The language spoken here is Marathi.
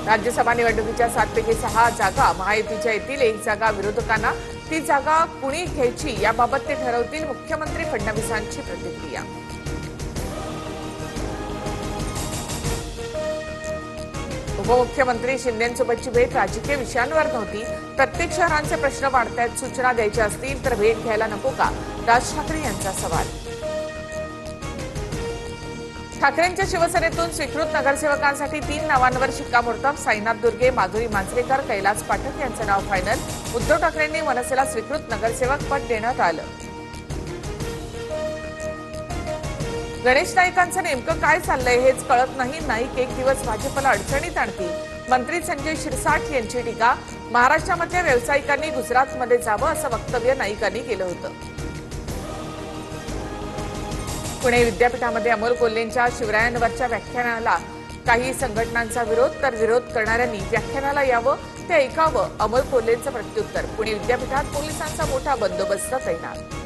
राज्यसभा निवडणुकीच्या 7 पैकी 6 जागा महायुतीच्या येतील, 1 जागा विरोधकांना, ती जागा कुणी घ्यायची याबाबत ते ठरवतील, मुख्यमंत्री फडणवीसांची प्रतिक्रिया. उपमुख्यमंत्री शिंदेंसोबतची भेट राजकीय विषयांवर नव्हती. प्रत्येक शहरांचे प्रश्न वाढतायत, सूचना द्यायच्या असतील तर भेट घ्यायला नको का, राज ठाकरे यांचा सवाल. ठाकरेंच्या शिवसेनेतून स्वीकृत नगरसेवकांसाठी 3 नावांवर शिक्कामोर्तब. साईनाथ दुर्गे, माधुरी मांजरेकर, कैलास पाठक यांचं नाव फायनल. उद्धव ठाकरेंनी मनसेला स्वीकृत नगरसेवक पद देण्यात आलं. गणेश नाईकांचं नेमकं काय चाललंय हेच कळत नाही. नाईक एक दिवस भाजपला अडचणीत आणतील. मंत्री संजय शिरसाट यांची टीका. महाराष्ट्रामधल्या व्यावसायिकांनी गुजरातमध्ये जावं असं वक्तव्य नाईकांनी केलं होतं. पुणे विद्यापीठामध्ये अमोल कोल्हेंच्या शिवरायांवरच्या व्याख्यानाला काही संघटनांचा विरोध, तर विरोध करणाऱ्यांनी व्याख्यानाला यावं, ते ऐकावं. अमोल कोल्हेंचं प्रत्युत्तर. पुणे विद्यापीठात पोलिसांचा मोठा बंदोबस्त तैनात.